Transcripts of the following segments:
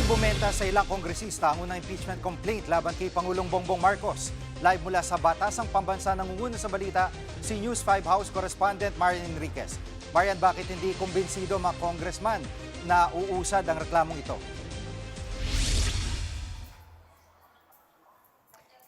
Bumenta sa ilang kongresista ang unang impeachment complaint laban kay Pangulong Bongbong Marcos. Live mula sa Batasang Pambansa nangunguna sa balita si News 5 House Correspondent Marian Enriquez. Marian, bakit hindi kumbinsido mga congressman na uusad ang reklamong ito?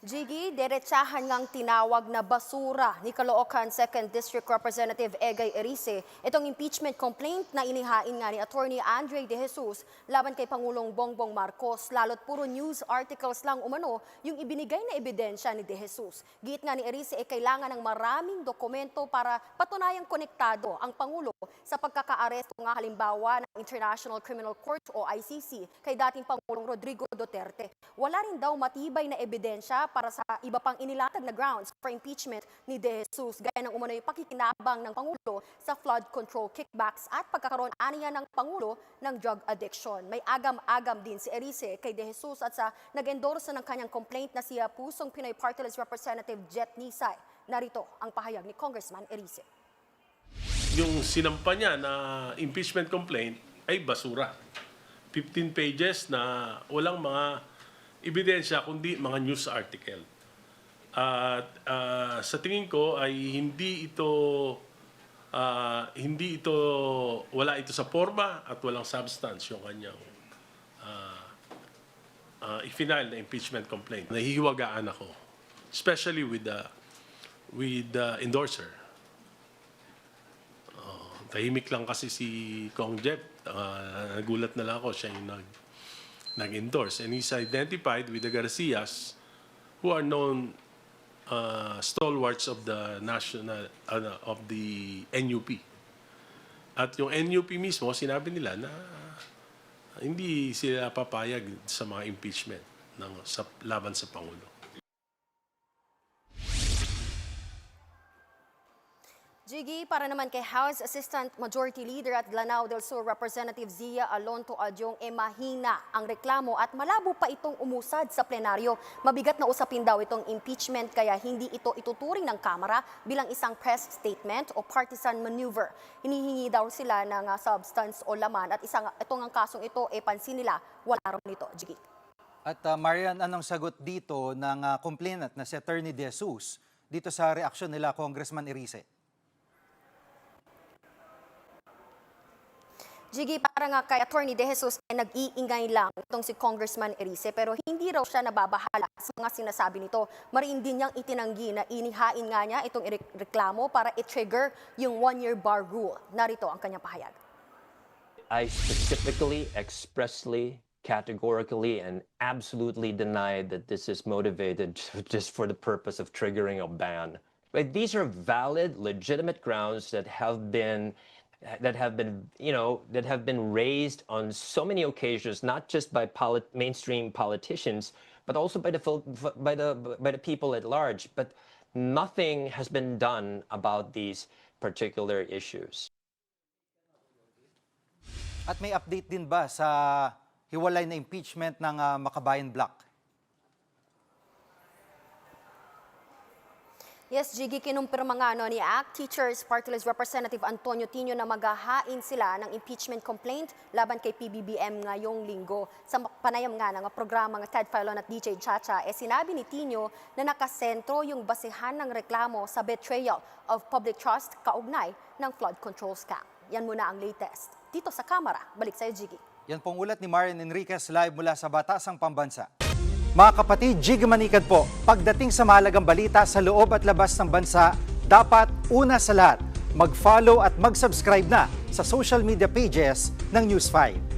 Jiggy, derechahan ngang tinawag na basura ni Caloocan 2nd District Representative Egay Erice itong impeachment complaint na inihain nga ni Attorney Andre De Jesus laban kay Pangulong Bongbong Marcos. Lalo't puro news articles lang umano yung ibinigay na ebidensya ni De Jesus. Giit nga ni Erice kailangan ng maraming dokumento para patunayang konektado ang Pangulo sa pagkakaaresto nga halimbawa ng International Criminal Court o ICC kay dating Pangulong Rodrigo Duterte. Wala rin daw matibay na ebidensya para sa iba pang inilatag na grounds for impeachment ni De Jesus, gaya ng umano'y pakikinabang ng Pangulo sa flood control kickbacks at pagkakaroon aniya ng Pangulo ng drug addiction. May agam-agam din si Erice kay De Jesus at sa nag-endorse ng kanyang complaint na si Pusong Pinoy Party List Representative Jet Nisay. Narito ang pahayag ni Congressman Erice. Yung sinampa niya na impeachment complaint ay basura. 15 pages na walang mga ebidensya kundi mga news article. At sa tingin ko ay hindi ito wala ito sa forma at walang substance yung kanyang i-final na impeachment complaint. Nahihiwagaan ako, especially with the endorser. Tahimik lang kasi si Kong Jeff. Nagulat na lang ako siya yung nag-endorse. And he's identified with the Garcias who are known stalwarts of the of the NUP. At yung NUP mismo, sinabi nila na hindi sila papayag sa mga impeachment laban sa Pangulo. Jiggy, para naman kay House Assistant Majority Leader at Lanao del Sur Representative Zia Alonto Adyong, mahina ang reklamo at malabo pa itong umusad sa plenaryo. Mabigat na usapin daw itong impeachment kaya hindi ito ituturing ng Kamara bilang isang press statement o partisan maneuver. Hinihingi daw sila ng substance o laman at itong kasong ito pansin nila wala raw nito. Jiggy. At Marian, anong sagot dito ng complainant na si Attorney De Jesus dito sa reaksyon nila Congressman Erice? Jiggy, para nga kay Attorney De Jesus nag-iingay lang itong si Congressman Erice pero hindi raw siya nababahala sa mga sinasabi nito. Mariin din niyang itinanggi na inihain nga niya itong reklamo para i-trigger yung one-year bar rule. Narito ang kanyang pahayag. I specifically, expressly, categorically, and absolutely deny that this is motivated just for the purpose of triggering a ban. But these are valid, legitimate grounds that have been raised on so many occasions, not just by mainstream politicians, but also by the people at large. But nothing has been done about these particular issues. At may update din ba sa hiwalay na impeachment ng Makabayan Bloc? Yes, Jiggy, kinumpirma nga ni ACT Teachers Party List Representative Antonio Tino na maghahain sila ng impeachment complaint laban kay PBBM ngayong linggo. Sa panayam nga ng programa ng Ted Filon at DJ Chacha, sinabi ni Tino na nakasentro yung basehan ng reklamo sa betrayal of public trust kaugnay ng flood control scam. Yan muna ang latest. Dito sa Kamara, balik sa'yo, Jiggy. Yan pong ulat ni Marian Enriquez live mula sa Batasang Pambansa. Mga kapatid, Jiggy Manikad po, pagdating sa mahalagang balita sa loob at labas ng bansa, dapat una sa lahat, mag-follow at mag-subscribe na sa social media pages ng News 5.